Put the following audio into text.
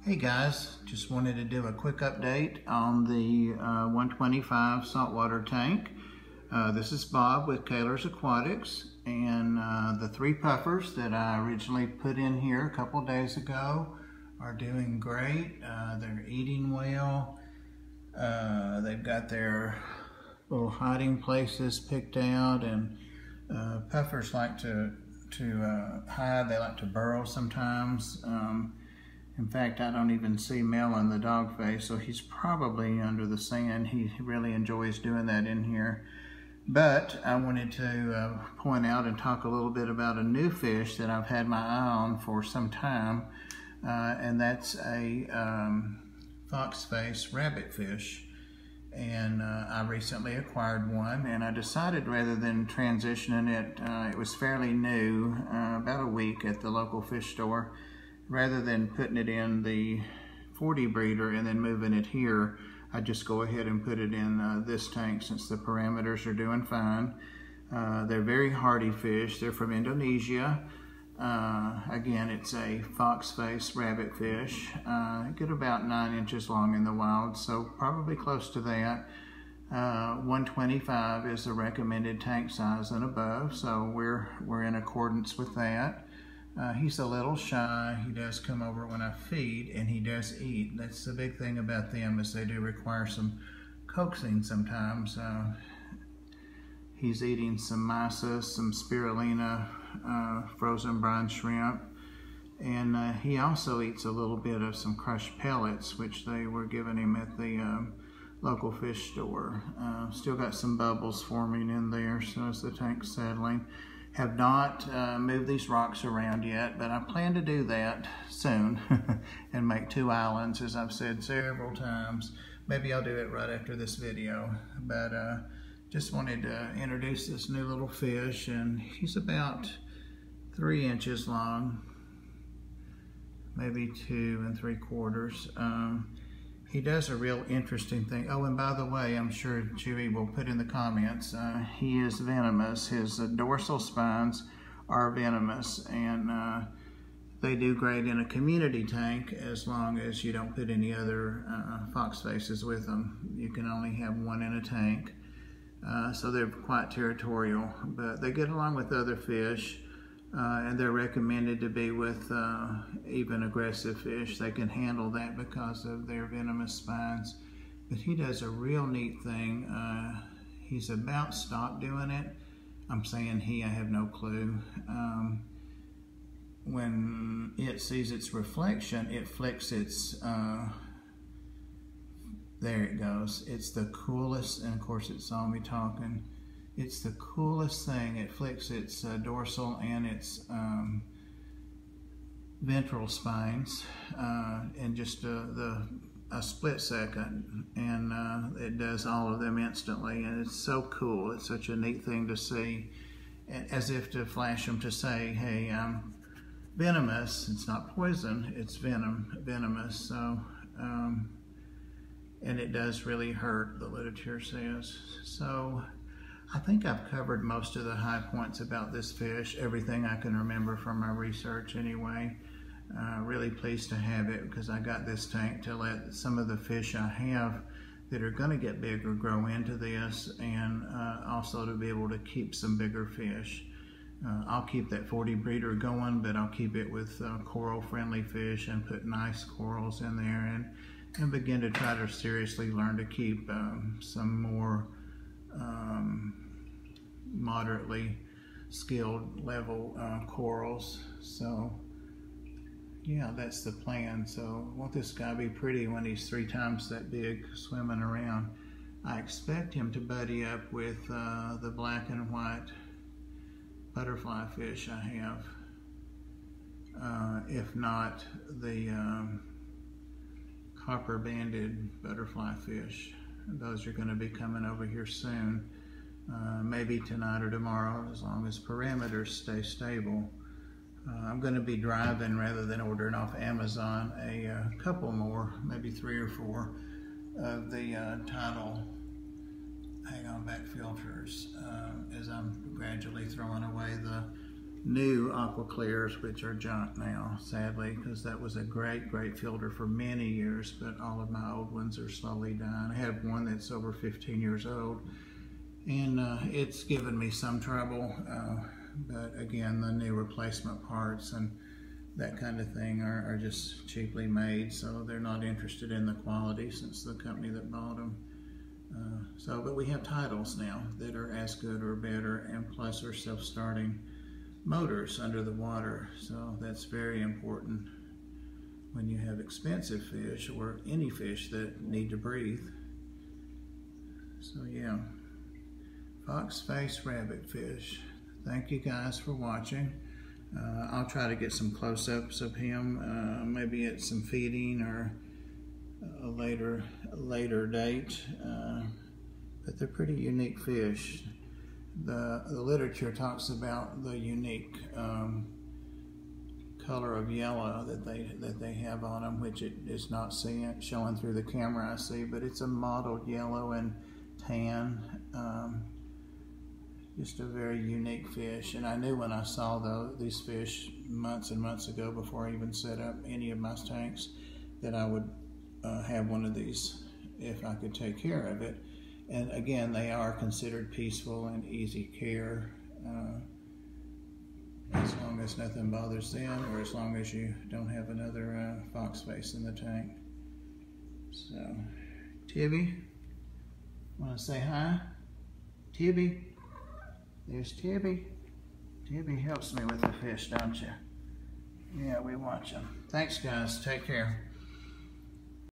Hey guys, just wanted to do a quick update on the 125 saltwater tank. This is Bob with Kaler's Aquatics, and the three puffers that I originally put in here a couple days ago are doing great. They're eating well. They've got their little hiding places picked out, and puffers like to hide. They like to burrow sometimes. In fact, I don't even see Mel in the dog face, so he's probably under the sand. He really enjoys doing that in here. But I wanted to point out and talk a little bit about a new fish that I've had my eye on for some time, and that's a Foxface rabbitfish. And I recently acquired one, and I decided rather than transitioning it, it was fairly new, about a week at the local fish store. Rather than putting it in the 40 breeder and then moving it here, I just go ahead and put it in this tank since the parameters are doing fine. They're very hardy fish. They're from Indonesia. Again, it's a Foxface rabbitfish. Get about 9 inches long in the wild, so probably close to that. 125 is the recommended tank size and above, so we're in accordance with that. He's a little shy. He does come over when I feed, and he does eat. That's the big thing about them, is they do require some coaxing sometimes. He's eating some mysis, some spirulina, frozen brine shrimp, and he also eats a little bit of some crushed pellets, which they were giving him at the local fish store. Still got some bubbles forming in there, so as the tank's settling. Have not moved these rocks around yet, but I plan to do that soon and make 2 islands, as I've said several times. Maybe I'll do it right after this video, but just wanted to introduce this new little fish, and he's about 3 inches long, maybe 2 3/4. He does a real interesting thing. Oh, and by the way, I'm sure Chewy will put in the comments, he is venomous. His dorsal spines are venomous, and they do great in a community tank as long as you don't put any other Foxfaces with them. You can only have one in a tank. So they're quite territorial, but they get along with other fish. And they're recommended to be with even aggressive fish. They can handle that because of their venomous spines. But he does a real neat thing. He's about stopped doing it. I'm saying he, I have no clue. When it sees its reflection, it flicks its, there it goes. It's the coolest, and of course it saw me talking. It's the coolest thing. It flicks its dorsal and its ventral spines in just a split second, and it does all of them instantly, and it's so cool. It's such a neat thing to see, as if to flash them to say, hey, I'm venomous. It's not poison, it's venomous. So, and it does really hurt, the literature says. So I think I've covered most of the high points about this fish, everything I can remember from my research anyway. Really pleased to have it, because I got this tank to let some of the fish I have that are going to get bigger grow into this, and also to be able to keep some bigger fish. I'll keep that 40 breeder going, but I'll keep it with coral friendly fish and put nice corals in there, and begin to try to seriously learn to keep some more moderately skilled level corals. So yeah, that's the plan. So I want this guy to be pretty when he's 3 times that big swimming around. I expect him to buddy up with the black and white butterfly fish I have, if not the copper banded butterfly fish. Those are going to be coming over here soon. Maybe tonight or tomorrow, as long as parameters stay stable. I'm going to be driving rather than ordering off Amazon a couple more, maybe 3 or 4 of the tidal hang on back filters, as I'm gradually throwing away the new aqua clears, which are junk now, sadly, because that was a great filter for many years, but all of my old ones are slowly dying. I have one that's over 15 years old, and it's given me some trouble, but again, the new replacement parts and that kind of thing are just cheaply made, so they're not interested in the quality since the company that bought them. But we have titles now that are as good or better, and plus are self-starting motors under the water, so that's very important when you have expensive fish or any fish that need to breathe. So yeah, Foxface rabbitfish. Thank you guys for watching. I'll try to get some close-ups of him, maybe at some feeding or a later date, but they're pretty unique fish. The literature talks about the unique color of yellow that they have on them, which it is not showing through the camera I see, but it's a mottled yellow and tan. Just a very unique fish, and I knew when I saw these fish months and months ago, before I even set up any of my tanks, that I would have one of these if I could take care of it. And again, they are considered peaceful and easy care, as long as nothing bothers them, or as long as you don't have another Foxface in the tank. So, Tibby, want to say hi? Tibby? There's Tibby. Tibby helps me with the fish, don't you? Yeah, we watch them. Thanks, guys. Take care.